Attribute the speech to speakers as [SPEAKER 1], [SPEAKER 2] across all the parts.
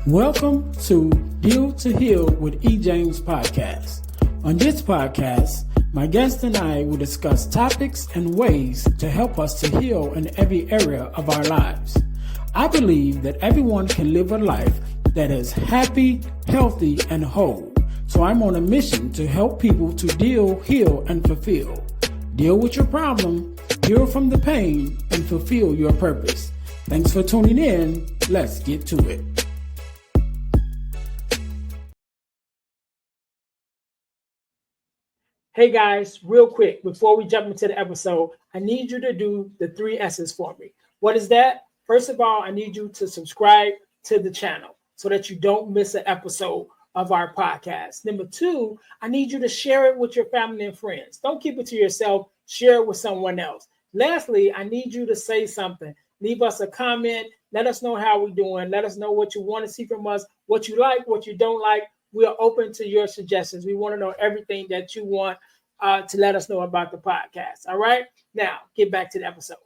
[SPEAKER 1] Welcome to Deal to Heal with E. James podcast. On this podcast, my guest and I will discuss topics and ways to help us to heal in every area of our lives. I believe that everyone can live a life that is happy, healthy, and whole. So I'm on a mission to help people to deal, heal, and fulfill. Deal with your problem, heal from the pain, and fulfill your purpose. Thanks for tuning in. Let's get to it. Hey guys, real quick, before we jump into the episode, I need you to do the 3 S's for me. What is that? First of all, I need you to subscribe to the channel so that you don't miss an episode of our podcast. Number 2, I need you to share it with your family and friends. Don't keep it to yourself. Share it with someone else. Lastly, I need you to say something. Leave us a comment. Let us know how we're doing. Let us know what you want to see from us, what you like, what you don't like. We are open to your suggestions. We want to know everything that you want to let us know about the podcast. All right. Now, get back to the episode.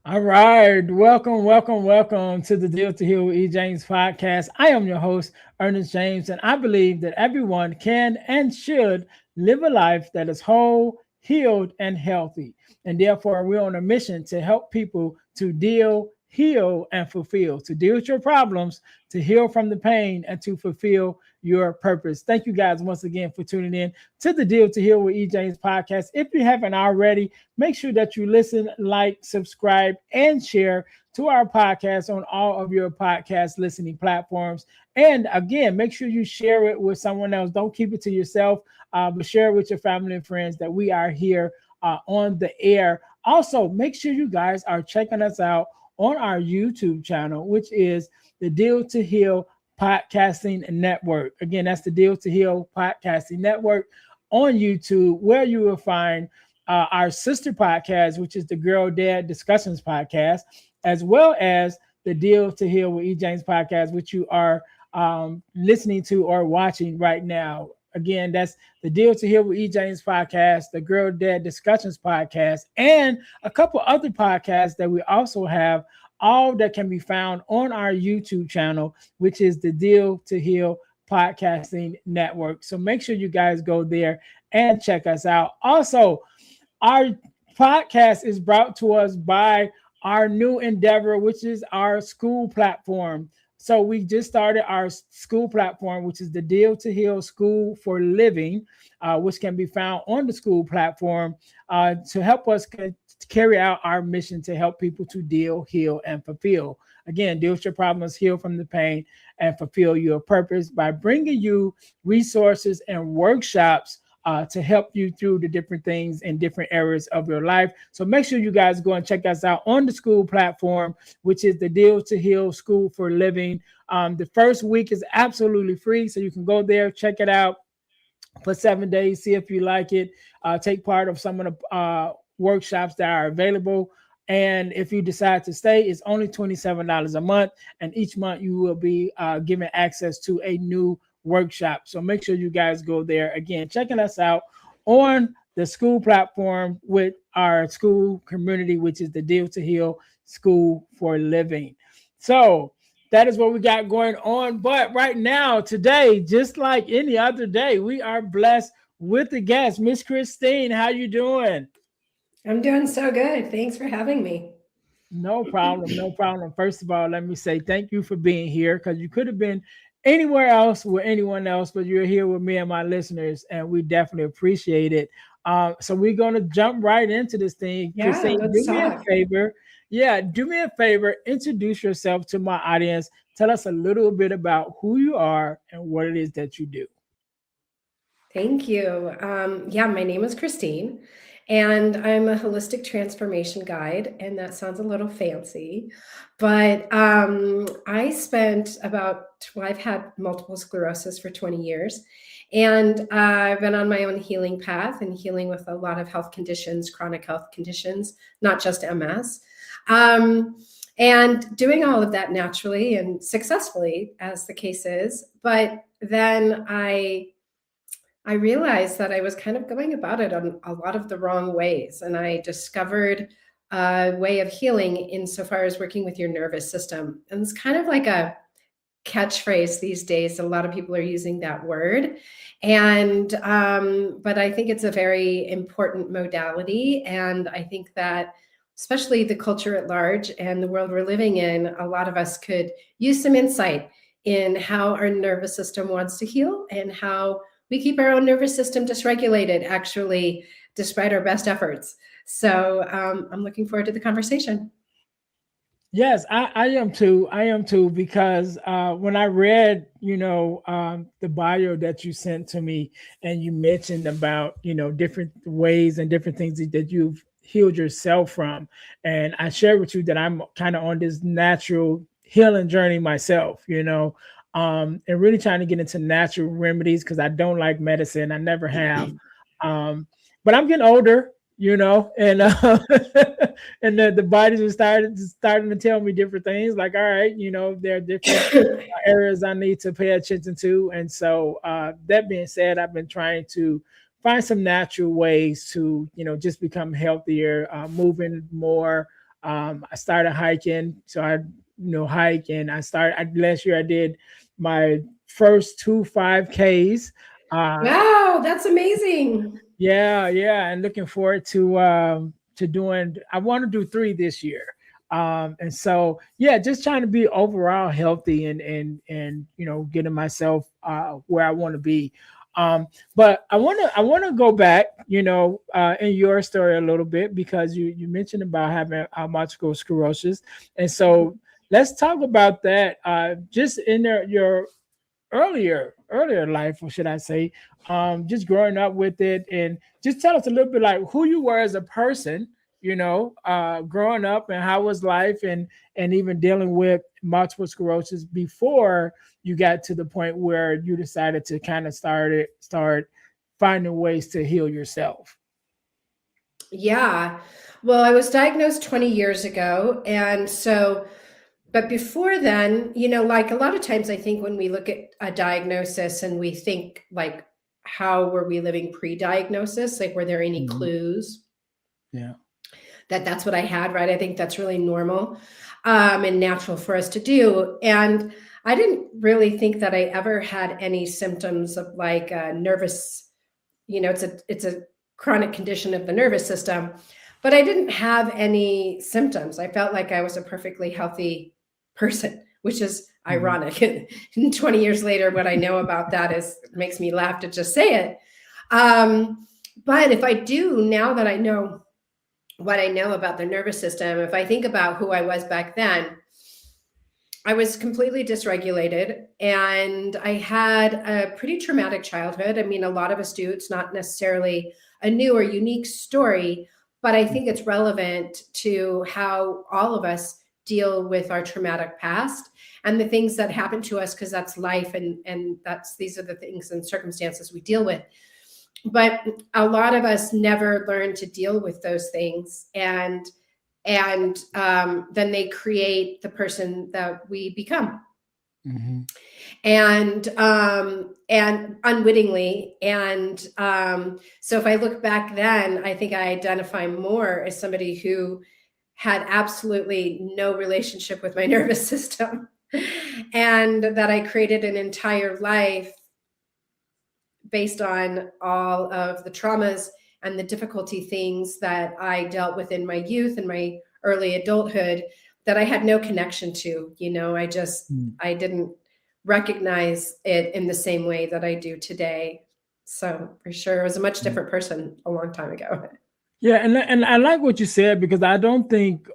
[SPEAKER 1] All right. Welcome to the Deal to Heal with E. James podcast. I am your host, Earnest James, and I believe that everyone can and should live a life that is whole, healed, and healthy. And therefore, we're on a mission to help people to deal, heal, and fulfill, to deal with your problems, to heal from the pain, and to fulfill your purpose. Thank you guys once again for tuning in to the Deal to Heal with E. James podcast. If you haven't already, make sure that you listen, like, subscribe, and share to our podcast on all of your podcast listening platforms. And again, make sure you share it with someone else. Don't keep it to yourself, but share it with your family and friends that we are here on the air. Also, make sure you guys are checking us out on our YouTube channel, which is the Deal to Heal Podcasting Network. Again, that's the Deal to Heal Podcasting Network on YouTube, where you will find our sister podcast, which is the Girl Dad Discussions podcast, as well as the Deal to Heal with E. James podcast, which you are listening to or watching right now. Again, that's the Deal to Heal with E. James podcast, the Girl Dad Discussions podcast, and a couple other podcasts that we also have, all that can be found on our YouTube channel, which is the Deal to Heal Podcasting Network. So make sure you guys go there and check us out. Also, our podcast is brought to us by our new endeavor, which is our school platform. So we just started our school platform, which is the Deal to Heal School for Living, which can be found on the school platform to help us carry out our mission to help people to deal, heal, and fulfill. Again, deal with your problems, heal from the pain, and fulfill your purpose by bringing you resources and workshops to help you through the different things in different areas of your life. So make sure you guys go and check us out on the school platform, which is the Deal to Heal School for Living. The first week is absolutely free, so you can go there, check it out for 7 days, see if you like it, take part of some of the workshops that are available. And if you decide to stay, it's only $27 a month, and each month you will be given access to a new workshop. So make sure you guys go there. Again, checking us out on the school platform with our school community, which is the Deal to Heal School for Living. So that is what we got going on. But right now, today, just like any other day, we are blessed with the guest, Miss Christine. How you doing?
[SPEAKER 2] I'm doing so good. Thanks for having me.
[SPEAKER 1] No problem. First of all, let me say thank you for being here, because you could have been anywhere else with anyone else, but you're here with me and my listeners, and we definitely appreciate it. So we're going to jump right into this thing.
[SPEAKER 2] Yeah,
[SPEAKER 1] Christine,
[SPEAKER 2] let's
[SPEAKER 1] do me a
[SPEAKER 2] talk.
[SPEAKER 1] favor. Yeah, do me a favor. Introduce yourself to my audience. Tell us a little bit about who you are and what it is that you do.
[SPEAKER 2] Thank you. My name is Christine, and I'm a holistic transformation guide, and that sounds a little fancy, but I've had multiple sclerosis for 20 years, and I've been on my own healing path and healing with a lot of health conditions, chronic health conditions, not just MS. And doing all of that naturally and successfully, as the case is. But then I realized that I was kind of going about it on a lot of the wrong ways. And I discovered way of healing insofar as working with your nervous system. And it's kind of like a catchphrase these days. A lot of people are using that word. And, but I think it's a very important modality. And I think that, especially the culture at large and the world we're living in, a lot of us could use some insight in how our nervous system wants to heal and how we keep our own nervous system dysregulated, actually, despite our best efforts. So I'm looking forward to the conversation.
[SPEAKER 1] Yes, I am too. I am too because when I read, the bio that you sent to me, and you mentioned about, different ways and different things that you've healed yourself from, and I shared with you that I'm kind of on this natural healing journey myself, and really trying to get into natural remedies because I don't like medicine. I never have. Um, but I'm getting older, and and the bodies are starting to tell me different things. Like, all right, there are different areas I need to pay attention to. And so, that being said, I've been trying to find some natural ways to, just become healthier, moving more. I started hiking, so I, hike, and last year I did my first two 5Ks. Uh,
[SPEAKER 2] Wow, that's amazing.
[SPEAKER 1] yeah, yeah, and looking forward to doing. I want to do three this year, and so yeah, just trying to be overall healthy and getting myself where I want to be. But I want to go back, in your story a little bit because you mentioned about having multiple sclerosis, and so let's talk about that. Just in your earlier life, or should I say, just growing up with it, and just tell us a little bit like who you were as a person, growing up, and how was life, and even dealing with multiple sclerosis before you got to the point where you decided to kind of start finding ways to heal yourself.
[SPEAKER 2] Yeah. Well, I was diagnosed 20 years ago. And so, but before then, like a lot of times I think when we look at a diagnosis and we think like, how were we living pre-diagnosis? Like, were there any
[SPEAKER 1] Mhm.
[SPEAKER 2] clues
[SPEAKER 1] Yeah.
[SPEAKER 2] that that's what I had, right? I think that's really normal and natural for us to do. And I didn't really think that I ever had any symptoms of like a nervous, it's a chronic condition of the nervous system, but I didn't have any symptoms. I felt like I was a perfectly healthy person, which is
[SPEAKER 1] Mhm.
[SPEAKER 2] ironic. And 20 years later, what I know about that is makes me laugh to just say it. But if I do, now that I know what I know about the nervous system, if I think about who I was back then, I was completely dysregulated and I had a pretty traumatic childhood. I mean, a lot of us do. It's not necessarily a new or unique story, but I think it's relevant to how all of us deal with our traumatic past and the things that happen to us because that's life and that's these are the things and circumstances we deal with. But a lot of us never learn to deal with those things and then they create the person that we become
[SPEAKER 1] Mhm.
[SPEAKER 2] and unwittingly so if I look back then I think I identify more as somebody who had absolutely no relationship with my nervous system and that I created an entire life based on all of the traumas and the difficulty things that I dealt with in my youth and my early adulthood that I had no connection to.
[SPEAKER 1] Mhm.
[SPEAKER 2] I didn't recognize it in the same way that I do today. So for sure, I was a much different person a long time ago.
[SPEAKER 1] Yeah, and I like what you said because I don't think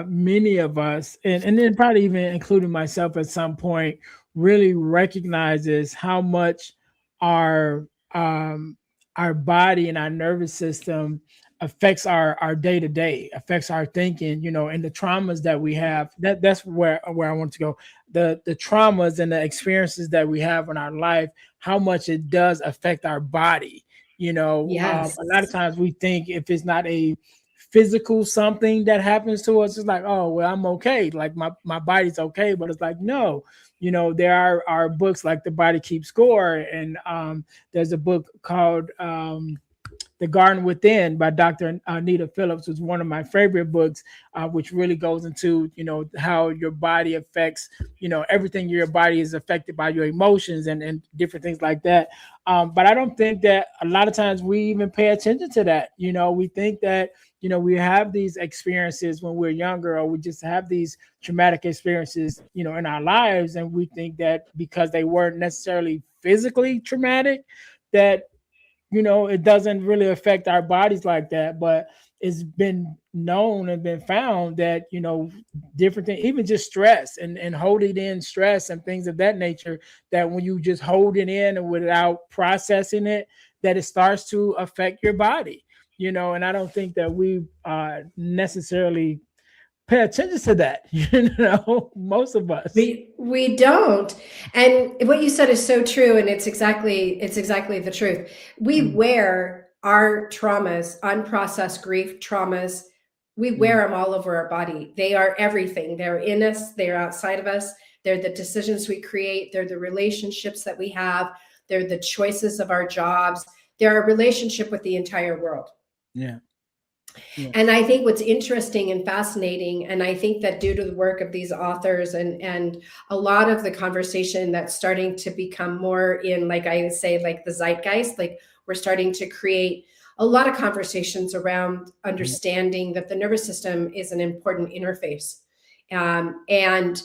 [SPEAKER 1] many of us, and then probably even including myself at some point, really recognizes how much our um, our body and our nervous system affects our day to day, affects our thinking, and the traumas that we have. That's where I want to go. The traumas and the experiences that we have in our life, how much it does affect our body. A lot of
[SPEAKER 2] Yes.
[SPEAKER 1] times we think if it's not a physical something that happens to us, it's like, oh, well, I'm okay. Like my body's okay. But it's like, no, there are books like The Body Keeps Score. And there's a book called The Garden Within by Dr. Anita Phillips was one of my favorite books, which really goes into, how your body affects, everything. Your body is affected by your emotions and different things like that. But I don't think that a lot of times we even pay attention to that. We think that, we have these experiences when we're younger, or we just have these traumatic experiences, in our lives. And we think that because they weren't necessarily physically traumatic, that it doesn't really affect our bodies like that. But it's been known and been found that, different things, even just stress and holding in stress and things of that nature, that when you just hold it in and without processing it, that it starts to affect your body. And I don't think that we necessarily pay attention to that. Most of us.
[SPEAKER 2] We don't. And what you said is so true, and it's exactly the truth. We
[SPEAKER 1] Mm,
[SPEAKER 2] wear our traumas, unprocessed grief traumas. We
[SPEAKER 1] mm,
[SPEAKER 2] wear them all over our body. They are everything. They're in us, they're outside of us. They're the decisions we create, they're the relationships that we have, they're the choices of our jobs. They're our relationship with the entire world.
[SPEAKER 1] yeah, yeah.
[SPEAKER 2] And I think what's interesting and fascinating, and I think that due to the work of these authors and a lot of the conversation that's starting to become more in, like I would say, like the zeitgeist, like we're starting to create a lot of conversations around
[SPEAKER 1] Mhm,
[SPEAKER 2] understanding that the nervous system is an important interface. And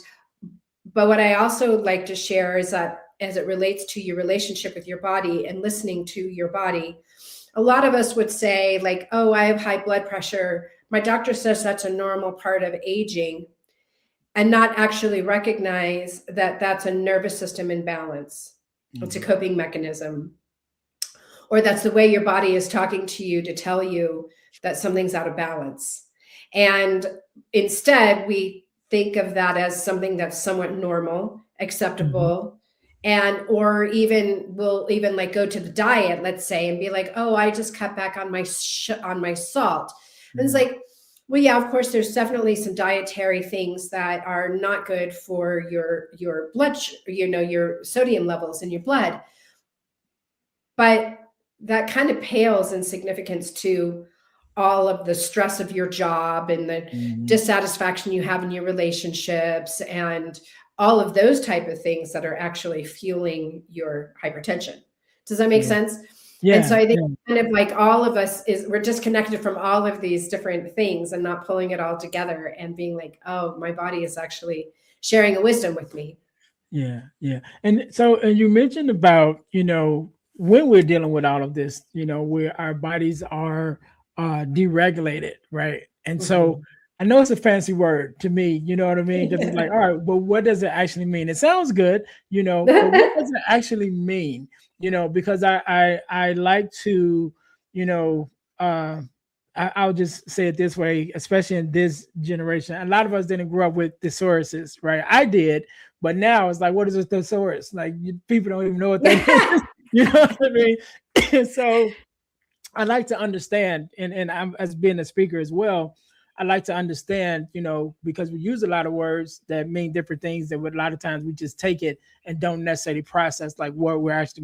[SPEAKER 2] but what I also like to share is that as it relates to your relationship with your body and listening to your body, a lot of us would say, like, oh, I have high blood pressure, my doctor says that's a normal part of aging, and not actually recognize that that's a nervous system imbalance. It's a
[SPEAKER 1] mhm,
[SPEAKER 2] coping mechanism, or that's the way your body is talking to you to tell you that something's out of balance. And instead we think of that as something that's somewhat normal,
[SPEAKER 1] mhm,
[SPEAKER 2] acceptable, and or even we'll even like go to the diet, let's say, and be like, oh, I just cut back on my salt. And it's
[SPEAKER 1] mhm,
[SPEAKER 2] like, well, yeah, of course there's definitely some dietary things that are not good for your blood, your sodium levels in your blood. But that kind of pales in significance to all of the stress of your job and the
[SPEAKER 1] mhm.
[SPEAKER 2] dissatisfaction you have in your relationships and all of those type of things that are actually fueling your hypertension. Does that make
[SPEAKER 1] Yeah,
[SPEAKER 2] sense? And so
[SPEAKER 1] yeah,
[SPEAKER 2] I think
[SPEAKER 1] yeah.
[SPEAKER 2] kind of like all of us is we're disconnected from all of these different things and not pulling it all together and being like, oh, my body is actually sharing a wisdom with me.
[SPEAKER 1] Yeah, yeah. And so, and you mentioned about, when we're dealing with all of this, where our bodies are deregulated, right? And so
[SPEAKER 2] Mhm.
[SPEAKER 1] I know it's a fancy word to me, you know what I mean? Because it's like, all right, but what does it actually mean? It sounds good, but what does it actually mean? Because I like to, you know, uh I'll just say it this way, especially in this generation. A lot of us didn't grow up with thesauruses, right? I did, but now it's like, what is a thesaurus? Like people don't even know what that is. You know what I mean? And so I like to understand, and I'm as being a speaker as well. I like to understand, because we use a lot of words that mean different things, that a lot of times we just take it and don't necessarily process like what we're actually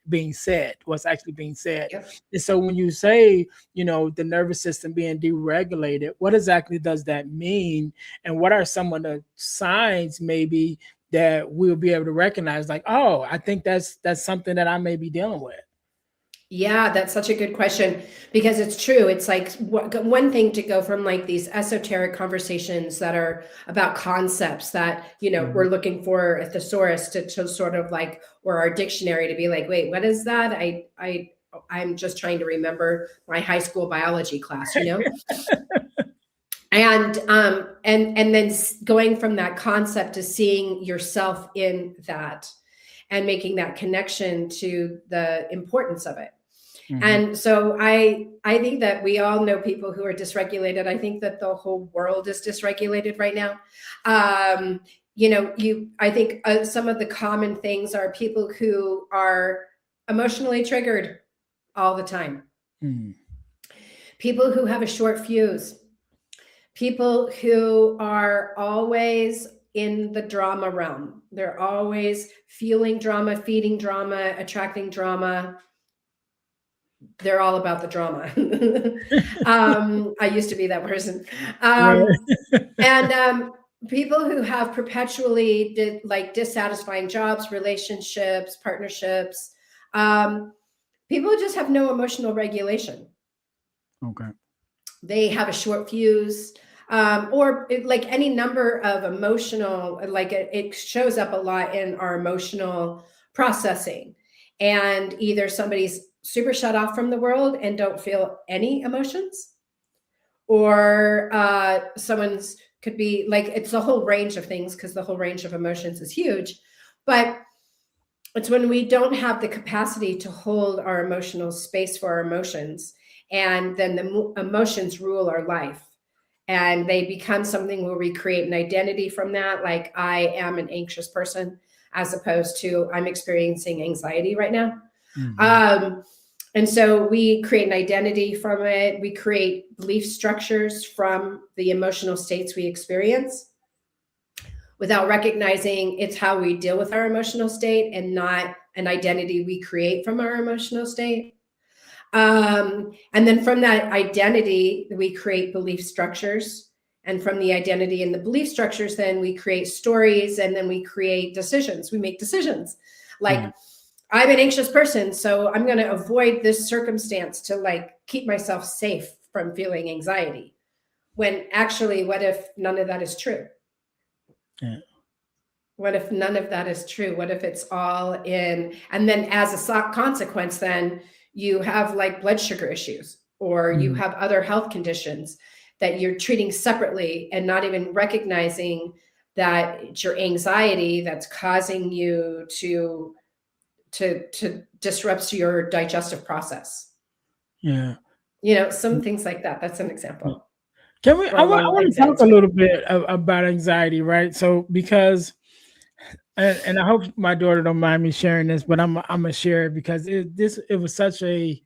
[SPEAKER 1] being said, what's actually being said.
[SPEAKER 2] Yep.
[SPEAKER 1] And so when you say, the nervous system being deregulated, what exactly does that mean? And what are some of the signs maybe that we'll be able to recognize, like, oh, I think that's something that I may be dealing with.
[SPEAKER 2] Yeah, that's such a good question because it's true. It's like one thing to go from like these esoteric conversations that are about concepts that, we're
[SPEAKER 1] Mhm.
[SPEAKER 2] looking for a thesaurus to sort of like, or our dictionary to be like, wait, what is that? I'm just trying to remember my high school biology class. And then going from that concept to seeing yourself in that and making that connection to the importance of it.
[SPEAKER 1] Mhm.
[SPEAKER 2] And so I think that we all know people who are dysregulated. I think that the whole world is dysregulated right now. I think some of the common things are people who are emotionally triggered all the time,
[SPEAKER 1] Mhm.
[SPEAKER 2] people who have a short fuse, people who are always in the drama realm. They're always feeling drama, feeding drama, attracting drama. they're all about the drama. I used to be that person.
[SPEAKER 1] Right.
[SPEAKER 2] And people who have perpetually like dissatisfying jobs, relationships, partnerships, um, people just have no emotional regulation.
[SPEAKER 1] Okay.
[SPEAKER 2] They have a short fuse, or like any number of emotional, like it shows up a lot in our emotional processing. And either somebody's super shut off from the world and don't feel any emotions, or someone's could be like, it's a whole range of things because the whole range of emotions is huge. But it's when we don't have the capacity to hold our emotional space for our emotions, and then the emotions rule our life, and they become something where we create an identity from that, like I am an anxious person, as opposed to I'm experiencing anxiety right now.
[SPEAKER 1] Mm-hmm.
[SPEAKER 2] um, and so we create an identity from it. We create belief structures from the emotional states we experience, without recognizing it's how we deal with our emotional state and not an identity we create from our emotional state. And then from that identity, we create belief structures. And from the identity and the belief structures, then we create stories, and then we create decisions. We make decisions like,
[SPEAKER 1] Right.
[SPEAKER 2] I'm an anxious person, so I'm going to avoid this circumstance to like keep myself safe from feeling anxiety. When actually, what if none of that is true?
[SPEAKER 1] Yeah.
[SPEAKER 2] What if none of that is true? What if it's all in? And then as a consequence, then you have like blood sugar issues, or you
[SPEAKER 1] Mm-hmm.
[SPEAKER 2] have other health conditions that you're treating separately and not even recognizing that it's your anxiety that's causing you to disrupt your digestive process.
[SPEAKER 1] Yeah.
[SPEAKER 2] Some things like that. That's an
[SPEAKER 1] Yeah.
[SPEAKER 2] example,
[SPEAKER 1] Can we?
[SPEAKER 2] or a
[SPEAKER 1] I
[SPEAKER 2] long
[SPEAKER 1] want to talk a
[SPEAKER 2] example.
[SPEAKER 1] little bit about anxiety, right? So because, and I hope my daughter don't mind me sharing this, but I'm gonna share it because it was such a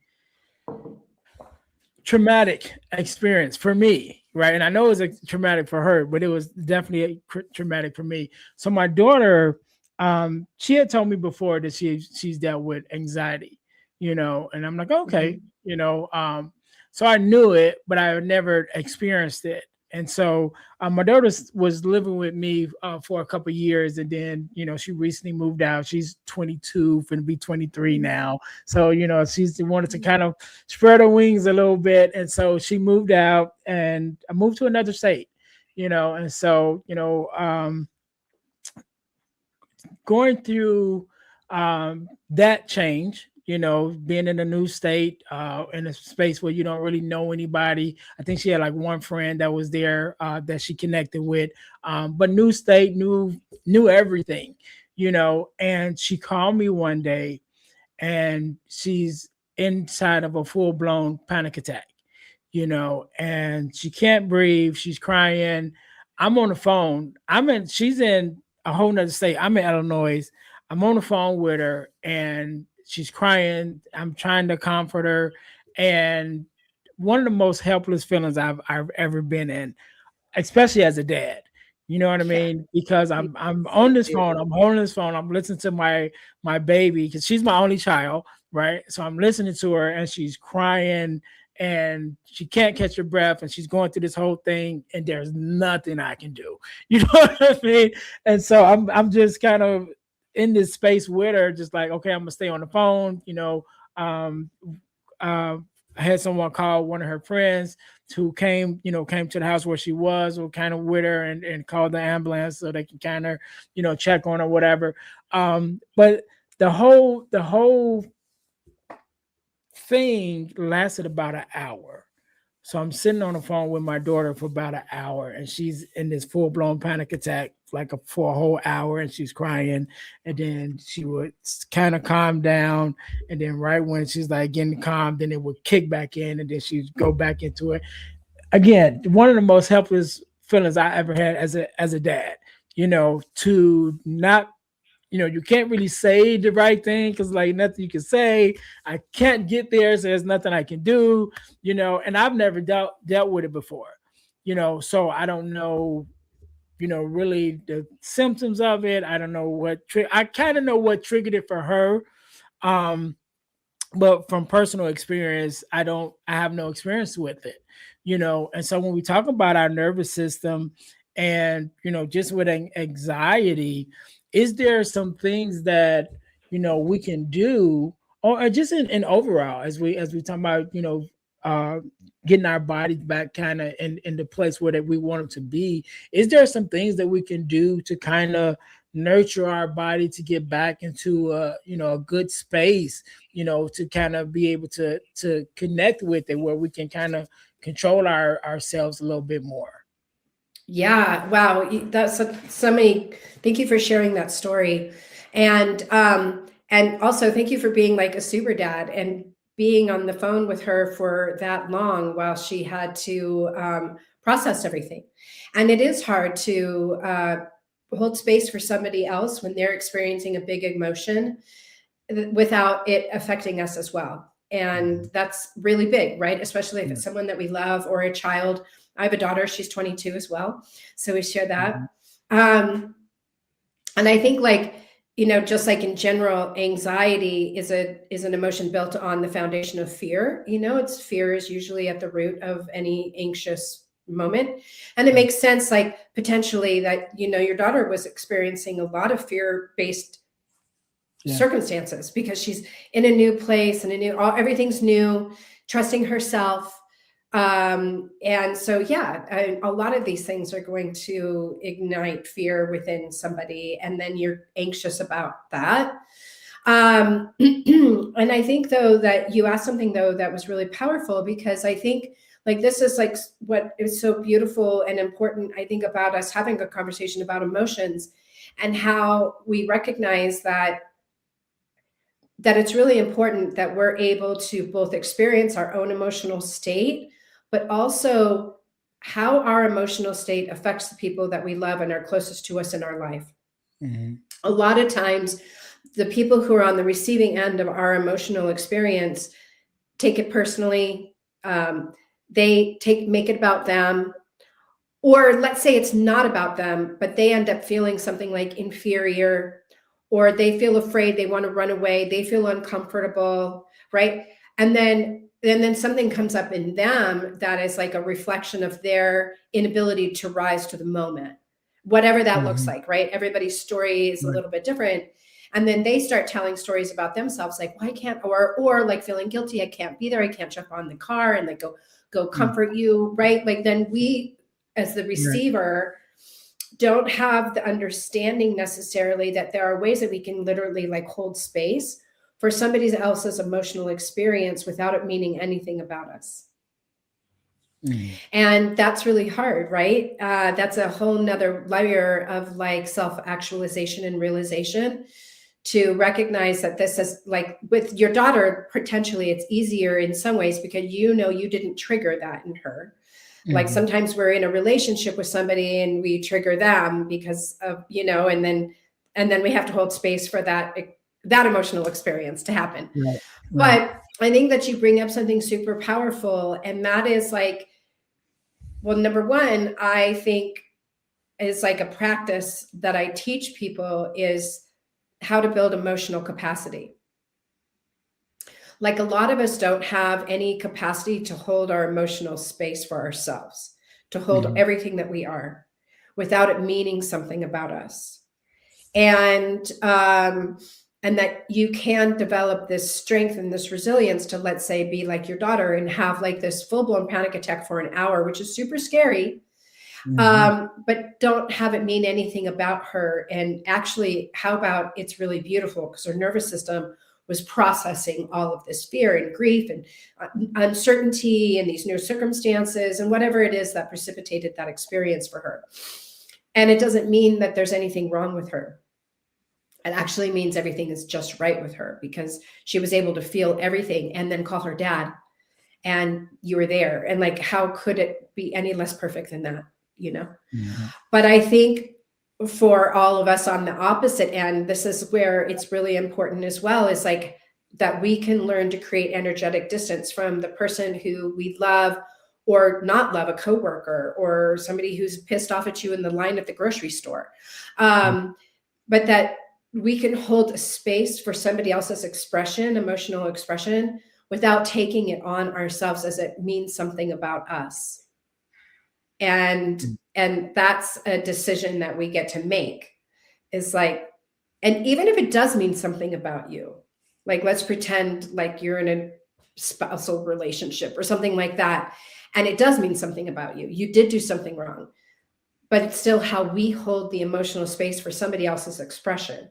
[SPEAKER 1] traumatic experience for me, right? And I know it was traumatic for her, but it was definitely traumatic for me. So my daughter, she had told me before that she's dealt with anxiety, and I'm like, okay,
[SPEAKER 2] Mhm.
[SPEAKER 1] so I knew it, but I had never experienced it. And so my daughter was living with me for a couple of years, and then she recently moved out. She's 22, finna be 23 now. So she's wanted to kind of spread her wings a little bit. And so she moved out, and I moved to another state, and so, going through that change, being in a new state, in a space where you don't really know anybody. I think she had like one friend that was there that she connected with, but new state, new everything, and she called me one day, and she's inside of a full blown panic attack, and she can't breathe. She's crying. I'm on the phone. She's in a whole nother state. I'm in Illinois. I'm on the phone with her, and she's crying. I'm trying to comfort her. And one of the most helpless feelings I've ever been in, especially as a dad. You know what I
[SPEAKER 2] Yeah.
[SPEAKER 1] mean? Because
[SPEAKER 2] Yes,
[SPEAKER 1] I'm on
[SPEAKER 2] I
[SPEAKER 1] this
[SPEAKER 2] do.
[SPEAKER 1] phone, I'm holding this phone, I'm listening to my baby because she's my only child, right? So I'm listening to her, and she's crying, and she can't catch her breath, and she's going through this whole thing, and there's nothing I can do. You know what I mean? And so I'm just kind of in this space with her, just like, okay, I'm gonna stay on the phone, um uh, I had someone call one of her friends who came to the house where she was, or kind of with her, and called the ambulance so they can kind of, check on her, whatever. But the whole thing lasted about an hour. So I'm sitting on the phone with my daughter for about an hour, and she's in this full blown panic attack, like for a whole hour, and she's crying. And then she would kind of calm down, and then right when she's like getting calm, then it would kick back in, and then she'd go back into it again. One of the most helpless feelings I ever had as a dad, to not, you can't really say the right thing because like nothing you can say. I can't get there, so there's nothing I can do, and I've never dealt with it before, so I don't know, really the symptoms of it. I don't know I kind of know what triggered it for her. Um, but from personal experience, I have no experience with it, and so when we talk about our nervous system and just with anxiety, is there some things that we can do, or just in overall, as we talk about, uh getting our bodies back kind of in the place where that we want them to be? Is there some things that we can do to kind of nurture our body to get back into a good space, to kind of be able to connect with it, where we can kind of control ourselves a little bit more?
[SPEAKER 2] Yeah, wow, that's so many. Thank you for sharing that story, and also thank you for being like a super dad and being on the phone with her for that long while she had to process everything. And it is hard to hold space for somebody else when they're experiencing a big emotion without it affecting us as well. And
[SPEAKER 1] Mhm.
[SPEAKER 2] that's really big, right? Especially if
[SPEAKER 1] Yeah.
[SPEAKER 2] it's someone that we love or a child. I have a daughter, she's 22 as well. So we share
[SPEAKER 1] Mhm.
[SPEAKER 2] that. Um, and I think like, just like in general, anxiety is an emotion built on the foundation of fear. It's fear is usually at the root of any anxious moment. And it
[SPEAKER 1] Right.
[SPEAKER 2] makes sense, like potentially that, your daughter was experiencing a lot of fear based
[SPEAKER 1] Yeah.
[SPEAKER 2] circumstances because she's in a new place and everything's new, trusting herself. And so, yeah, a lot of these things are going to ignite fear within somebody, and then you're anxious about that. And I think though that you asked something though that was really powerful, because I think like this is like what is so beautiful and important, I think, about us having a conversation about emotions and how we recognize that it's really important that we're able to both experience our own emotional state, but also how our emotional state affects the people that we love and are closest to us in our life.
[SPEAKER 1] Mhm.
[SPEAKER 2] A lot of times, the people who are on the receiving end of our emotional experience take it personally. They make it about them, or let's say it's not about them, but they end up feeling something like inferior, or they feel afraid, they want to run away, they feel uncomfortable, right? And then something comes up in them that is like a reflection of their inability to rise to the moment, whatever that looks
[SPEAKER 1] Mhm.
[SPEAKER 2] like, right? Everybody's story is a
[SPEAKER 1] Right.
[SPEAKER 2] little bit different. And then they start telling stories about themselves, like, why can't, or like feeling guilty, I can't be there, I can't jump on the car and like go
[SPEAKER 1] Mm.
[SPEAKER 2] comfort you, right? Like then we, as the
[SPEAKER 1] Right.
[SPEAKER 2] receiver, don't have the understanding necessarily that there are ways that we can literally like hold space for somebody else's emotional experience without it meaning anything about us.
[SPEAKER 1] Mhm.
[SPEAKER 2] And that's really hard, right? That's a whole nother layer of like self-actualization and realization, to recognize that this is like with your daughter, potentially it's easier in some ways because you didn't trigger that in her. Like
[SPEAKER 1] Mhm.
[SPEAKER 2] sometimes we're in a relationship with somebody and we trigger them because of, and then we have to hold space for that emotional experience to happen.
[SPEAKER 1] Right. Right.
[SPEAKER 2] But I think that you bring up something super powerful, and that is like, well, number one, I think is like a practice that I teach people is how to build emotional capacity. Like a lot of us don't have any capacity to hold our emotional space for ourselves, to hold
[SPEAKER 1] Mhm.
[SPEAKER 2] everything that we are without it meaning something about us. And that you can develop this strength and this resilience to, let's say, be like your daughter and have like this full-blown panic attack for an hour, which is super scary.
[SPEAKER 1] Mhm.
[SPEAKER 2] But don't have it mean anything about her. And actually, how about it's really beautiful because her nervous system was processing all of this fear and grief and uncertainty and these new circumstances and whatever it is that precipitated that experience for her. And it doesn't mean that there's anything wrong with her. It actually means everything is just right with her because she was able to feel everything and then call her dad, and you were there. And like, how could it be any less perfect than that, you know?
[SPEAKER 1] Mhm.
[SPEAKER 2] But I think for all of us on the opposite end, this is where it's really important as well, is like that we can learn to create energetic distance from the person who we love or not love, a coworker or somebody who's pissed off at you in the line at the grocery store.
[SPEAKER 1] Mhm.
[SPEAKER 2] But that we can hold a space for somebody else's expression, emotional expression, without taking it on ourselves as it means something about us. And that's a decision that we get to make, is like, and even if it does mean something about you, like let's pretend like you're in a spousal relationship or something like that, and it does mean something about you, you did do something wrong, but it's still how we hold the emotional space for somebody else's expression,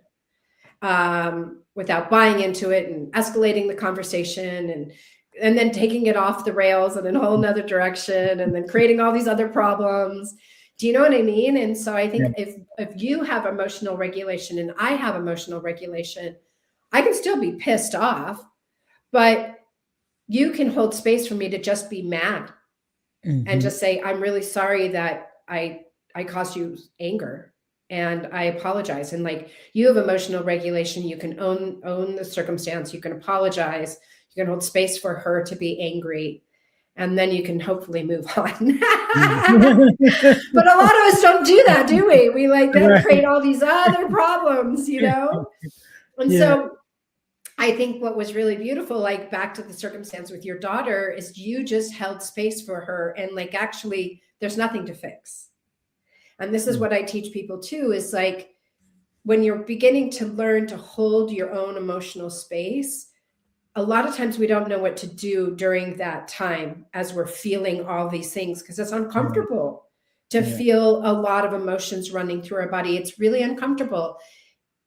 [SPEAKER 2] without buying into it and escalating the conversation and then taking it off the rails in a whole nother direction and then creating all these other problems. Do you know what I mean? And so I think if you have emotional regulation and I have emotional regulation, I can still be pissed off, but you can hold space for me to just be mad and just say, I'm really sorry that I caused you anger and I apologize. And like, you have emotional regulation, you can own the circumstance, you can apologize, you can hold space for her to be angry, and then you can hopefully move on. But a lot of us don't do that, do we? We like then create all these other problems, you know? And so I think what was really beautiful, like back to the circumstance with your daughter, is you just held space for her, and like, actually, there's nothing to fix. And this is what I teach people too, is like, when you're beginning to learn to hold your own emotional space, a lot of times we don't know what to do during that time as we're feeling all these things, because it's uncomfortable to feel a lot of emotions running through our body. It's really uncomfortable.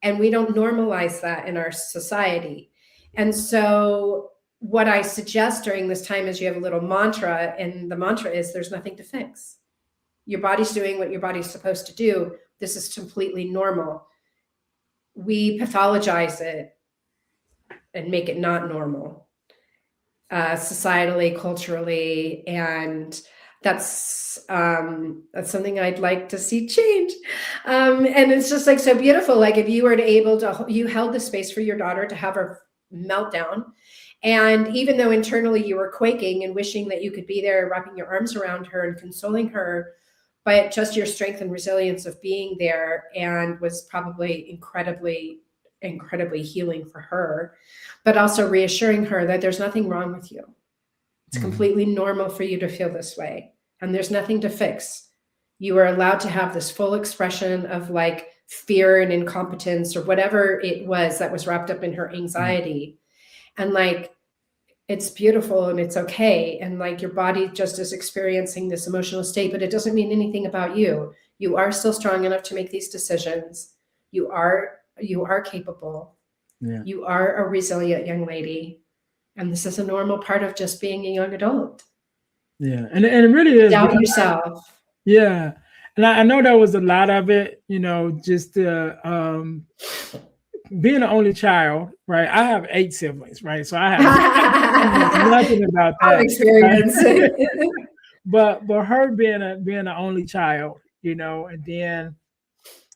[SPEAKER 2] And we don't normalize that in our society. And so what I suggest during this time is you have a little mantra, and the mantra is, there's nothing to fix. Your body's doing what your body's supposed to do. This is completely normal. We pathologize it and make it not normal, societally, culturally, and that's something I'd like to see change. And it's just like so beautiful. Like, if you were able to, you held the space for your daughter to have her meltdown, and even though internally you were quaking and wishing that you could be there, wrapping your arms around her and consoling her, but just your strength and resilience of being there, and was probably incredibly healing for her, but also reassuring her that there's nothing wrong with you. It's completely normal for you to feel this way, and there's nothing to fix. You are allowed to have this full expression of like fear and incompetence or whatever it was that was wrapped up in her anxiety. And like, it's beautiful and it's okay. And like, your body just is experiencing this emotional state, but it doesn't mean anything about you. You are still strong enough to make these decisions. You are capable. You are a resilient young lady. And this is a normal part of just being a young adult.
[SPEAKER 1] And it really is.
[SPEAKER 2] Doubt yourself.
[SPEAKER 1] And I know there was a lot of it, you know, just being an only child, right? I have 8 siblings, right? So I have nothing about that
[SPEAKER 2] experience.
[SPEAKER 1] but her being an only child, you know, and then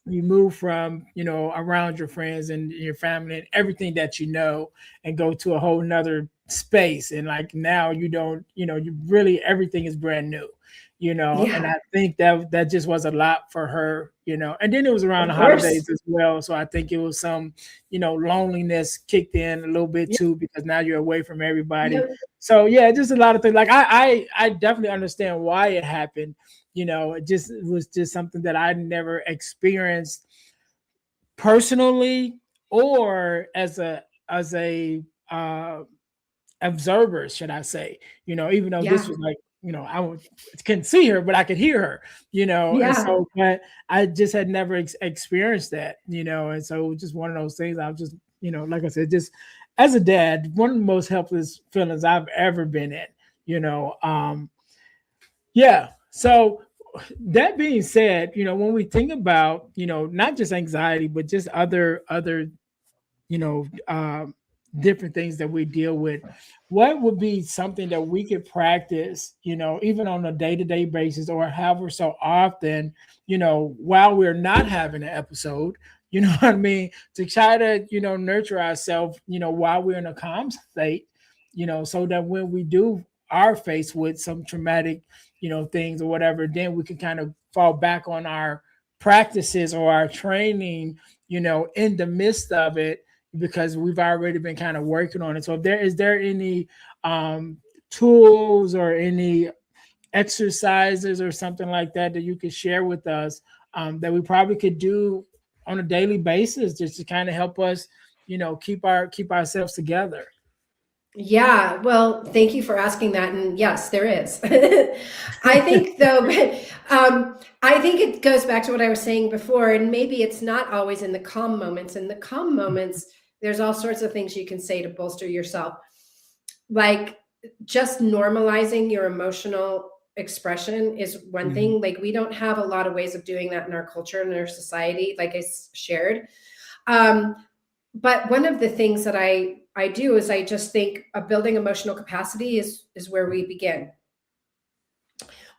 [SPEAKER 1] you move from, you know, around your friends and your family and everything that you know, and go to a whole nother space. And like, now you don't, you know, you really, everything is brand new, you know. And I think that just was a lot for her, you know. And then it was around the holidays as well. So I think it was some, you know, loneliness kicked in a little bit too, because now you're away from everybody. So yeah, just a lot of things. Like I definitely understand why it happened. You know, it was just something that I never experienced personally, or as a observer, should I say? You know, even though this was like, you know, I couldn't see her, but I could hear her. You know, and so, but I just had never experienced that. You know, and so it was just one of those things. I was just, you know, like I said, just as a dad, one of the most helpless feelings I've ever been in. You know, So that being said, you know, when we think about, you know, not just anxiety, but just other, you know, different things that we deal with, what would be something that we could practice, you know, even on a day-to-day basis, or however so often, you know, while we're not having an episode, you know what I mean, to try to, you know, nurture ourselves, you know, while we're in a calm state, you know, so that when we are faced with some traumatic, you know, things or whatever, then we can kind of fall back on our practices or our training, in the midst of it, because we've already been kind of working on it. So is there any tools or any exercises or something like that that you could share with us, that we probably could do on a daily basis, just to kind of help us, keep ourselves together?
[SPEAKER 2] Yeah, well, thank you for asking that. And yes, there is. I think, though, I think it goes back to what I was saying before, and maybe it's not always in the calm moments. In the calm moments, there's all sorts of things you can say to bolster yourself, like just normalizing your emotional expression is one
[SPEAKER 1] Mhm.
[SPEAKER 2] thing. Like, we don't have a lot of ways of doing that in our culture and our society, like I shared. Um, but one of the things that I do is I just think building emotional capacity is where we begin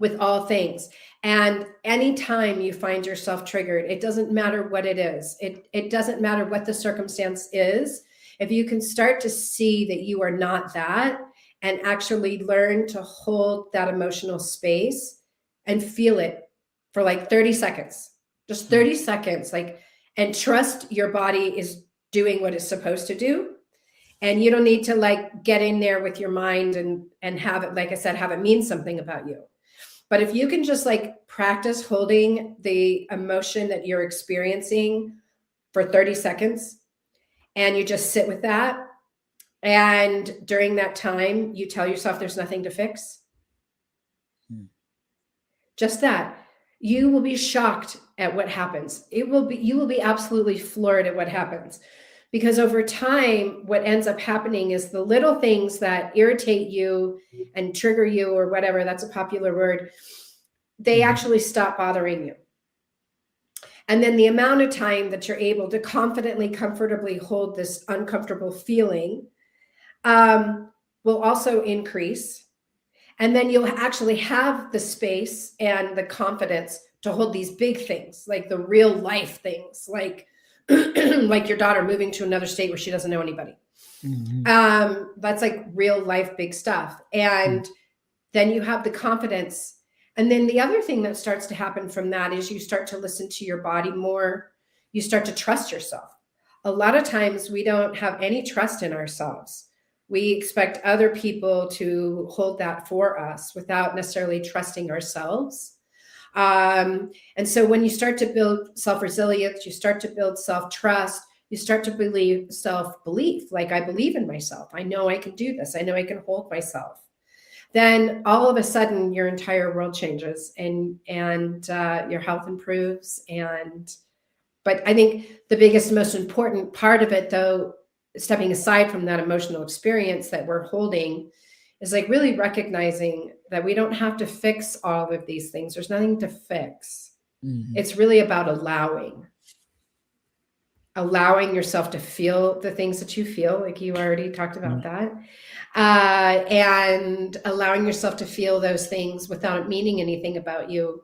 [SPEAKER 2] with all things. And anytime you find yourself triggered, it doesn't matter what it is. It doesn't matter what the circumstance is. If you can start to see that you are not that and actually learn to hold that emotional space and feel it for like 30 seconds, just 30 seconds, like, and trust your body is doing what it's supposed to do. And you don't need to like get in there with your mind and have it, like I said, have it mean something about you. But if you can just like practice holding the emotion that you're experiencing for 30 seconds, and you just sit with that, and during that time you tell yourself there's nothing to fix,
[SPEAKER 1] Mm.
[SPEAKER 2] just that, you will be shocked at what happens. You will be absolutely floored at what happens. Because over time, what ends up happening is the little things that irritate you and trigger you, or whatever, that's a popular word, they
[SPEAKER 1] Mhm.
[SPEAKER 2] actually stop bothering you. And then the amount of time that you're able to confidently, comfortably hold this uncomfortable feeling will also increase. And then you'll actually have the space and the confidence to hold these big things, like the real life things, like like your daughter moving to another state where she doesn't know anybody.
[SPEAKER 1] Mhm.
[SPEAKER 2] That's like real life big stuff.
[SPEAKER 1] Mhm.
[SPEAKER 2] And then you have the confidence. And then the other thing that starts to happen from that is you start to listen to your body more. You start to trust yourself. A lot of times we don't have any trust in ourselves. We expect other people to hold that for us without necessarily trusting ourselves. And so when you start to build self resilience, you start to build self trust, you start to believe self belief, like, I believe in myself. I know I can do this. I know I can hold myself. Then all of a sudden your entire world changes, and your health improves. And but I think the biggest, most important part of it, though, stepping aside from that emotional experience that we're holding, is like really recognizing that we don't have to fix all of these things. There's nothing to fix.
[SPEAKER 1] Mhm.
[SPEAKER 2] It's really about allowing yourself to feel the things that you feel, like you already talked about
[SPEAKER 1] Mhm.
[SPEAKER 2] that, and allowing yourself to feel those things without meaning anything about you.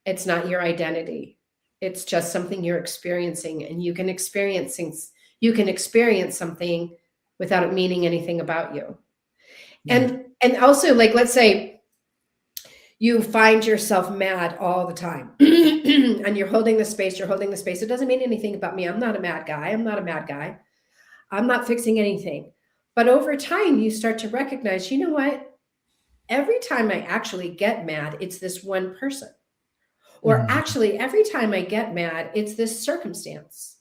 [SPEAKER 2] It's not your identity. It's just something you're experiencing, and you can experience things. You can experience something without it meaning anything about you.
[SPEAKER 1] Yeah.
[SPEAKER 2] And also, like, let's say you find yourself mad all the time and you're holding the space, it doesn't mean anything about me. I'm not a mad guy. I'm not fixing anything. But over time, you start to recognize, you know what? Every time I actually get mad, it's this one person. Or
[SPEAKER 1] Mhm.
[SPEAKER 2] actually, every time I get mad, it's this circumstance.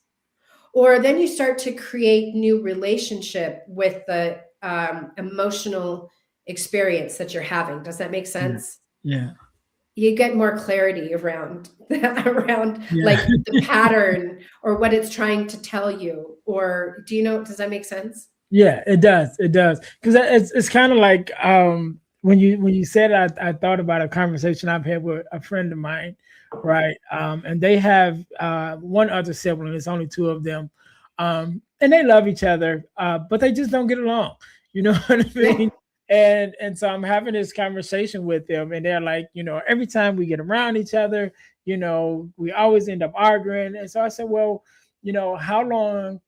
[SPEAKER 2] Or then you start to create new relationship with the emotional experience that you're having. Does that make
[SPEAKER 1] Yeah.
[SPEAKER 2] sense?
[SPEAKER 1] Yeah.
[SPEAKER 2] You get more clarity around around
[SPEAKER 1] Yeah.
[SPEAKER 2] like the pattern or what it's trying to tell you. Or do you know, does that make sense?
[SPEAKER 1] Yeah, it does. It does. Because it's kind of like, when you said it, I thought about a conversation I've had with a friend of mine, right? And they have one other sibling. It's only two of them, and they love each other, but they just don't get along. You know what I
[SPEAKER 2] Yeah.
[SPEAKER 1] mean? And so I'm having this conversation with them, and they're like, every time we get around each other, we always end up arguing. And so I said, well, how long,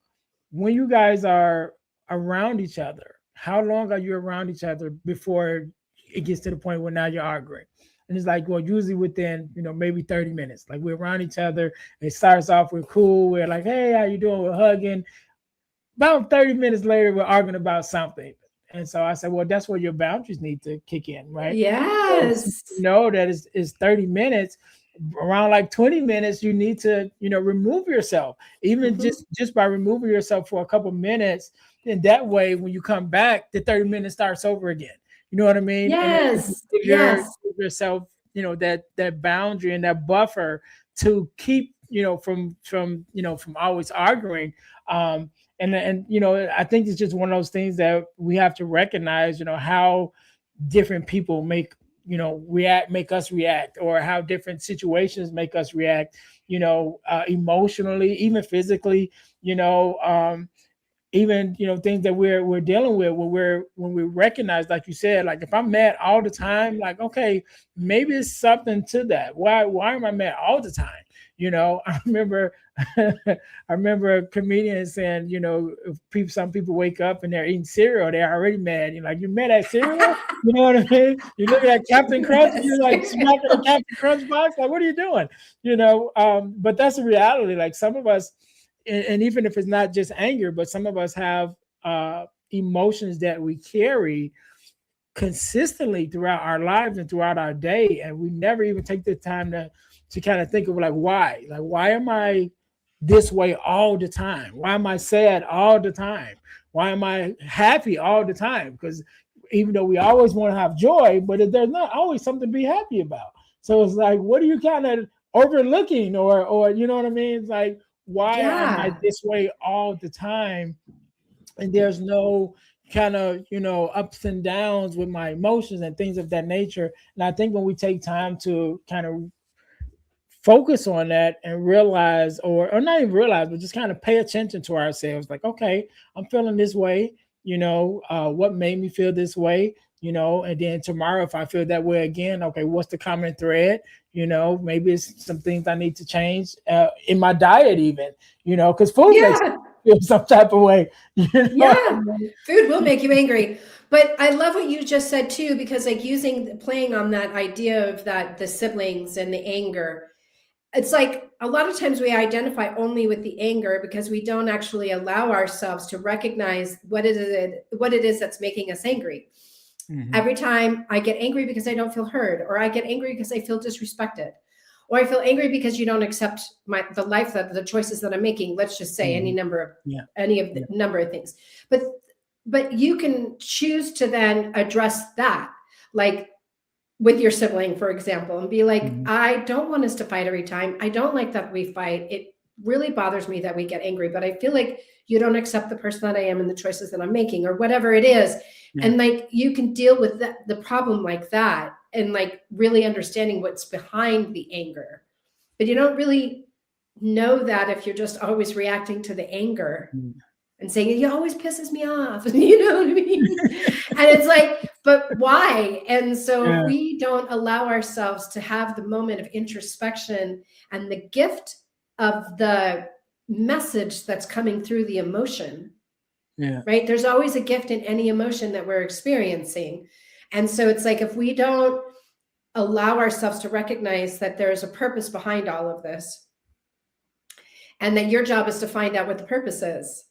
[SPEAKER 1] when you guys are around each other, how long are you around each other before it gets to the point where now you're arguing? And it's like, well, usually within, maybe 30 minutes, like we're around each other. It starts off, we're cool. We're like, hey, how you doing? We're hugging. About 30 minutes later, we're arguing about something. And so I said, well, that's where your boundaries need to kick in, right? So since you
[SPEAKER 2] Yes.
[SPEAKER 1] know that it's 30 minutes, around like 20 minutes, you need to, remove yourself. Even
[SPEAKER 2] Hmm.
[SPEAKER 1] just by removing yourself for a couple minutes, then that way when you come back, the 30 minutes starts over again. You know what I mean? And it just
[SPEAKER 2] Yes.
[SPEAKER 1] give
[SPEAKER 2] Yes.
[SPEAKER 1] give yourself, that boundary and that buffer to keep, from always arguing. Um, and I think it's just one of those things that we have to recognize, how different people make us react, or how different situations make us react, emotionally, even physically, you know um even things that we're dealing with, when we recognize, like you said, like if I'm mad all the time, like, okay, maybe it's something to that. Why am I mad all the time? I remember I remember a comedian saying, if some people wake up and they're eating cereal, they're already mad. You're like, you mad at cereal? You know what I mean? You look at Captain Crunch and you're like smacking the Captain Crunch box, like, what are you doing? But that's the reality. Like some of us, and even if it's not just anger, but some of us have emotions that we carry consistently throughout our lives and throughout our day, and we never even take the time to kind of think of like, why am I this way all the time? Why am I sad all the time? Why am I happy all the time? Because even though we always want to have joy, but there's not always something to be happy about. So it's like, what are you kind of overlooking, or you know what I mean? It's like, why am I
[SPEAKER 2] Yeah.
[SPEAKER 1] this way all the time? And there's no kind of, ups and downs with my emotions and things of that nature. And I think when we take time to kind of focus on that and realize, or not even realize, but just kind of pay attention to ourselves, like, okay, I'm feeling this way, what made me feel this way, and then tomorrow if I feel that way again, okay, what's the common thread? Maybe it's some things I need to change in my diet, even, because food makes
[SPEAKER 2] Yeah.
[SPEAKER 1] me feel some type of way. What I
[SPEAKER 2] Yeah.
[SPEAKER 1] mean?
[SPEAKER 2] Food will make you angry. But I love what you just said too, because like playing on that idea of that, the siblings and the anger, it's like a lot of times we identify only with the anger because we don't actually allow ourselves to recognize what it is that's making us angry.
[SPEAKER 1] Mhm.
[SPEAKER 2] Every time I get angry because I don't feel heard, or I get angry because I feel disrespected, or I feel angry because you don't accept the life, that the choices that I'm making. Let's just say
[SPEAKER 1] Mhm. Yeah.
[SPEAKER 2] any of the
[SPEAKER 1] Yeah.
[SPEAKER 2] number of things. But you can choose to then address that, like with your sibling, for example, and be like,
[SPEAKER 1] Mhm.
[SPEAKER 2] I don't want us to fight every time. I don't like that we fight. It really bothers me that we get angry, but I feel like you don't accept the person that I am and the choices that I'm making, or whatever it is.
[SPEAKER 1] Yeah.
[SPEAKER 2] And like you can deal with the problem like that, and like really understanding what's behind the anger. But you don't really know that if you're just always reacting to the anger
[SPEAKER 1] Mm.
[SPEAKER 2] and saying, "He always pisses me off." You know what I mean? And it's like, but why? And so if
[SPEAKER 1] Yeah.
[SPEAKER 2] we don't allow ourselves to have the moment of introspection and the gift of the message that's coming through the emotion,
[SPEAKER 1] Yeah.
[SPEAKER 2] right? There's always a gift in any emotion that we're experiencing. And so it's like, if we don't allow ourselves to recognize that there's a purpose behind all of this, and that your job is to find out what the purpose is,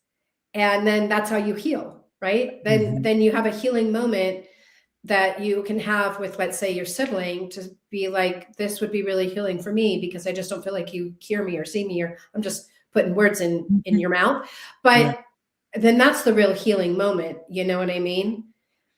[SPEAKER 2] and then that's how you heal, right? then
[SPEAKER 1] Mhm.
[SPEAKER 2] then you have a healing moment that you can have with, let's say, your sibling, to be like, this would be really healing for me because I just don't feel like you hear me or see me, or I'm just putting words in
[SPEAKER 1] Mhm.
[SPEAKER 2] your mouth.
[SPEAKER 1] Yeah.
[SPEAKER 2] But then that's the real healing moment, you know what I mean?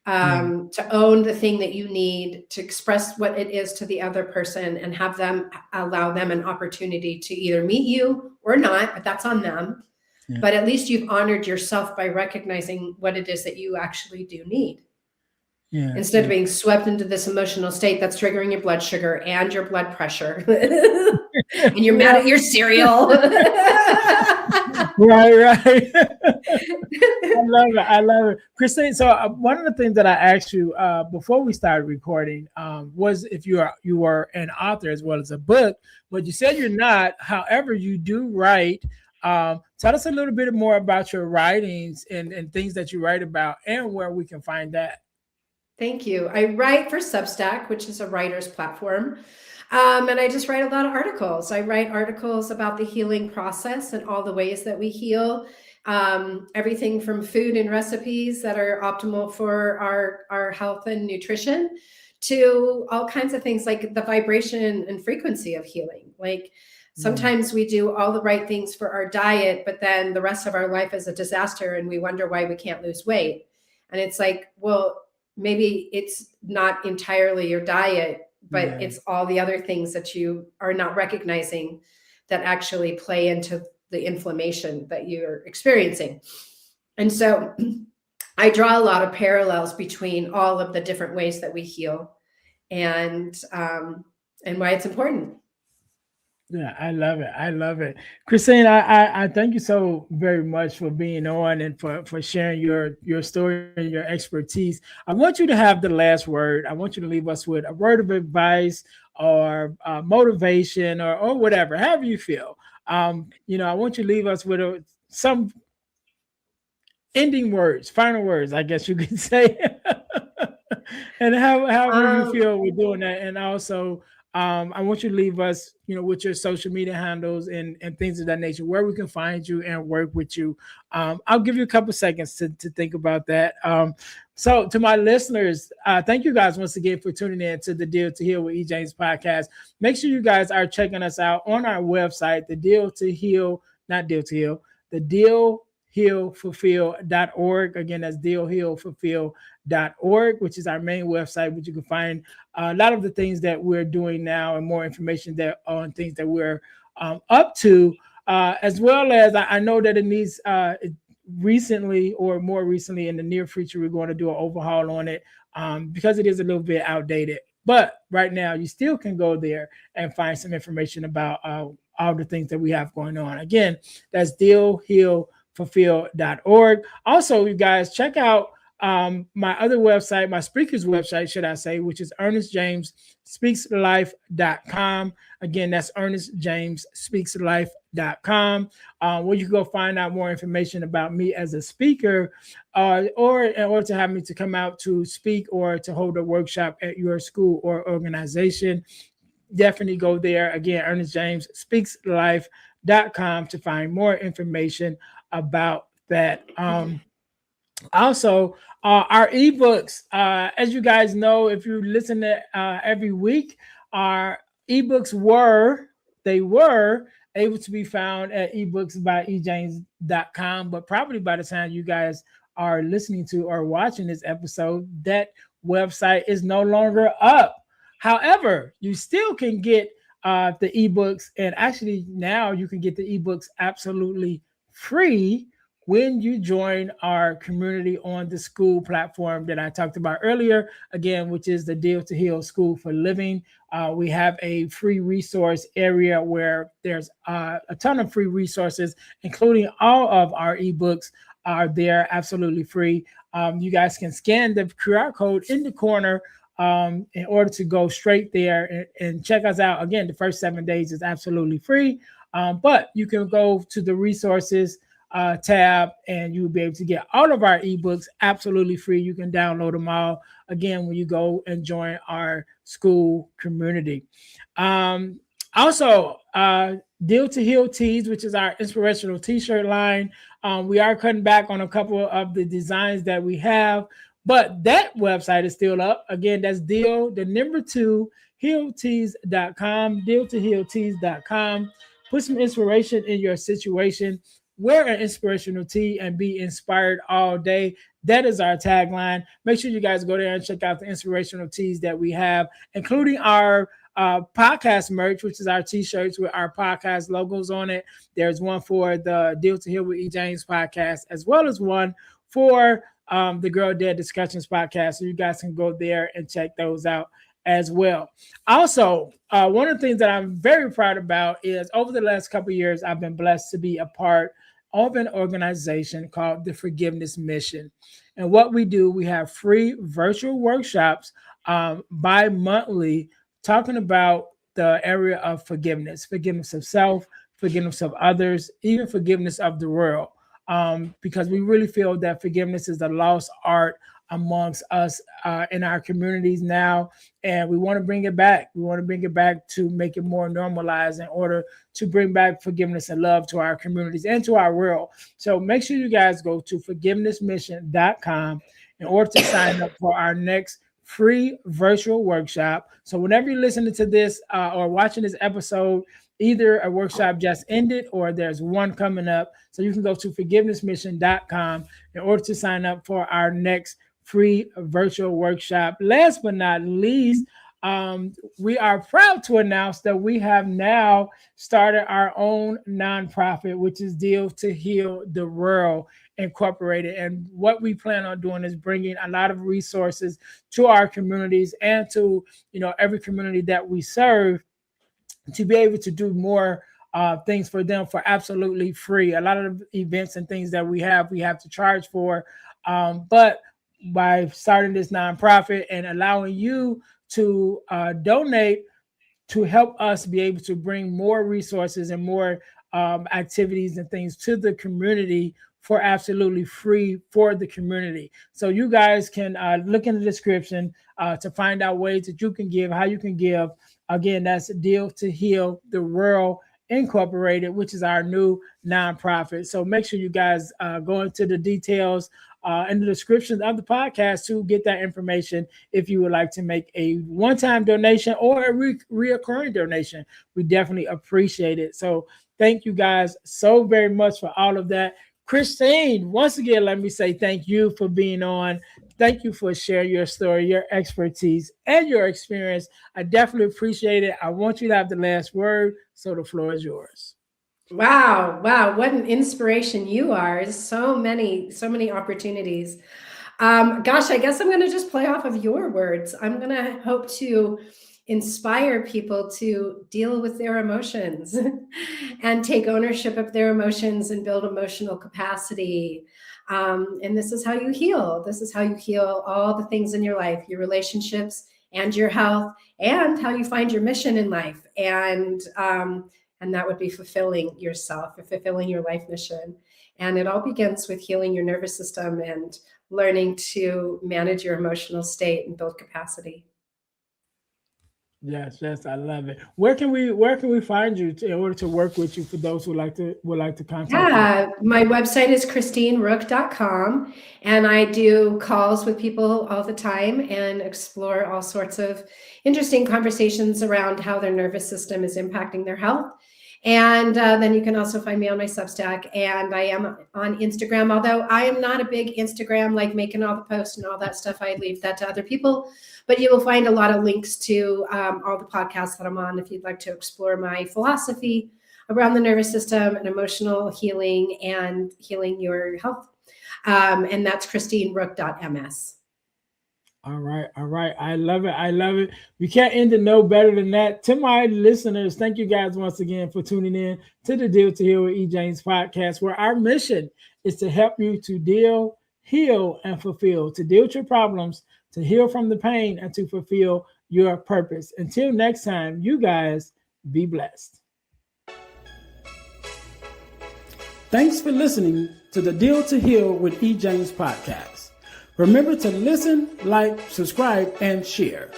[SPEAKER 1] Yeah.
[SPEAKER 2] To own the thing that you need to express what it is to the other person, and have them, allow them an opportunity to either meet you or not, but that's on them.
[SPEAKER 1] Yeah.
[SPEAKER 2] But at least you've honored yourself by recognizing what it is that you actually do need,
[SPEAKER 1] Yeah.
[SPEAKER 2] instead of
[SPEAKER 1] Yeah.
[SPEAKER 2] being swept into this emotional state that's triggering your blood sugar and your blood pressure. And you're mad
[SPEAKER 1] Yeah.
[SPEAKER 2] at your cereal.
[SPEAKER 1] Right. Right. I love it. I love it, Christine. So one of the things that I asked you before we started recording was if you were an author as well as a book, but you said you're not. However, you do write. Tell us a little bit more about your writings and things that you write about, and where we can find that.
[SPEAKER 2] Thank you. I write for Substack, which is a writer's platform. And I just write a lot of articles. I write articles about the healing process and all the ways that we heal. Everything from food and recipes that are optimal for our health and nutrition to all kinds of things like the vibration and frequency of healing. Like sometimes we do all the right things for our diet, but then the rest of our life is a disaster and we wonder why we can't lose weight. And it's like, well, maybe it's not entirely your diet, but
[SPEAKER 1] Yeah.
[SPEAKER 2] it's all the other things that you are not recognizing that actually play into the inflammation that you're experiencing. And so I draw a lot of parallels between all of the different ways that we heal and why it's important.
[SPEAKER 1] Yeah, I love it. I love it. Christine, I thank you so very much for being on and for sharing your story and your expertise. I want you to have the last word. I want you to leave us with a word of advice or motivation or whatever, however you feel. I want you to leave us with some ending words, final words, I guess you could say. And however you
[SPEAKER 2] Um,
[SPEAKER 1] feel with doing that. And also, I want you to leave us, with your social media handles and things of that nature, where we can find you and work with you. I'll give you a couple seconds to think about that. So to my listeners, thank you guys once again for tuning in to the Deal to Heal with E. James podcast. Make sure you guys are checking us out on our website, the Deal to Heal, not Deal to Heal, the Deal healfulfill.org. Again, that's dealhealfulfill.org, which is our main website, which you can find a lot of the things that we're doing now and more information that on things that we're up to, as well as I know that it needs recently or more recently in the near future, we're going to do an overhaul on it because it is a little bit outdated. But right now, you still can go there and find some information about all the things that we have going on. Again, that's dealhealfulfill.org. Also, you guys check out my other website, my speaker's website, should I say, which is earnestjamesspeakslife.com. Again, that's earnestjamesspeakslife.com, where you can go find out more information about me as a speaker, or in order to have me to come out to speak or to hold a workshop at your school or organization. Definitely go there. Again, earnestjamesspeakslife.com to find more information about that. Also, our ebooks, as you guys know, if you listen to every week, our ebooks were able to be found at ebooksbyejames.com. But probably by the time you guys are listening to or watching this episode, that website is no longer up. However, you still can get the ebooks, and actually now you can get the ebooks absolutely free when you join our community on the school platform that I talked about earlier, again, which is the Deal to Heal School for Living. We have a free resource area where there's a ton of free resources, including all of our ebooks are there absolutely free. You guys can scan the QR code in the corner in order to go straight there and check us out. Again, the first 7 days is absolutely free, but you can go to the resources tab and you'll be able to get all of our ebooks absolutely free. You can download them all again when you go and join our school community. Also, Deal to Heal Tees, which is our inspirational t-shirt line. We are cutting back on a couple of the designs that we have, but that website is still up. Again, that's deal, the number 2, healtees.com, deal2healtees.com. Put some inspiration in your situation. Wear an inspirational tee and be inspired all day. That is our tagline. Make sure you guys go there and check out the inspirational tees that we have, including our podcast merch, which is our t-shirts with our podcast logos on it. There's one for the Deal to Heal with E. James podcast, as well as one for the Girl Dead Discussions podcast. So you guys can go there and check those out as well. Also, one of the things that I'm very proud about is over the last couple of years, I've been blessed to be a part of an organization called the Forgiveness Mission. And what we do, we have free virtual workshops bi-monthly talking about the area of forgiveness, forgiveness of self, forgiveness of others, even forgiveness of the world. Because we really feel that forgiveness is a lost art amongst us in our communities now. And we want to bring it back. We want to bring it back to make it more normalized in order to bring back forgiveness and love to our communities and to our world. So make sure you guys go to forgivenessmission.com in order to sign up for our next free virtual workshop. So whenever you're listening to this or watching this episode, either a workshop just ended or there's one coming up. So you can go to forgivenessmission.com in order to sign up for our next free virtual workshop. Last but not least, we are proud to announce that we have now started our own nonprofit, which is Deal to Heal the World Incorporated. And what we plan on doing is bringing a lot of resources to our communities and to, every community that we serve, to be able to do more things for them for absolutely free. A lot of the events and things that we have to charge for. But by starting this nonprofit and allowing you to donate to help us be able to bring more resources and more activities and things to the community for absolutely free for the community. So you guys can look in the description to find out ways that you can give, how you can give. Again, that's Deal to Heal the World Incorporated, which is our new nonprofit. So make sure you guys go into the details in the description of the podcast to get that information if you would like to make a one-time donation or a reoccurring donation. We definitely appreciate it. So thank you guys so very much for all of that. Christine, once again, let me say thank you for being on. Thank you for sharing your story, your expertise, and your experience. I definitely appreciate it. I want you to have the last word, so the floor is yours.
[SPEAKER 2] Wow. What an inspiration you are. So many opportunities. Gosh, I guess I'm going to just play off of your words. I'm going to hope to inspire people to deal with their emotions and take ownership of their emotions and build emotional capacity. And this is how you heal. This is how you heal all the things in your life, your relationships and your health, and how you find your mission in life. And that would be fulfilling yourself, fulfilling your life mission. And it all begins with healing your nervous system and learning to manage your emotional state and build capacity.
[SPEAKER 1] Yes, I love it. Where can we find you in order to work with you for those who would like to contact you?
[SPEAKER 2] My website is christineruch.com, and I do calls with people all the time and explore all sorts of interesting conversations around how their nervous system is impacting their health. And then you can also find me on my Substack, and I am on Instagram, although I am not a big Instagram, like making all the posts and all that stuff. I leave that to other people, but you will find a lot of links to all the podcasts that I'm on if you'd like to explore my philosophy around the nervous system and emotional healing and healing your health. And that's christineruch.ms.
[SPEAKER 1] All right. I love it. We can't end it no better than that. To my listeners, thank you guys once again for tuning in to the Deal to Heal with E. James podcast, where our mission is to help you to deal, heal, and fulfill, to deal with your problems, to heal from the pain, and to fulfill your purpose. Until next time, you guys be blessed. Thanks for listening to the Deal to Heal with E. James podcast. Remember to listen, like, subscribe, and share.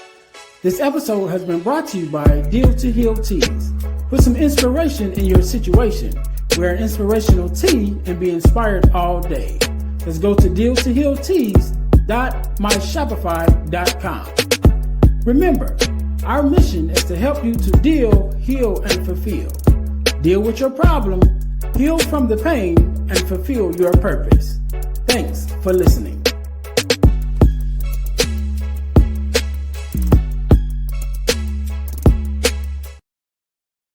[SPEAKER 1] This episode has been brought to you by Deal to Heal Teas. Put some inspiration in your situation. Wear an inspirational tea and be inspired all day. Let's go to dealtohealteas.myshopify.com. Remember, our mission is to help you to deal, heal, and fulfill. Deal with your problem, heal from the pain, and fulfill your purpose. Thanks for listening.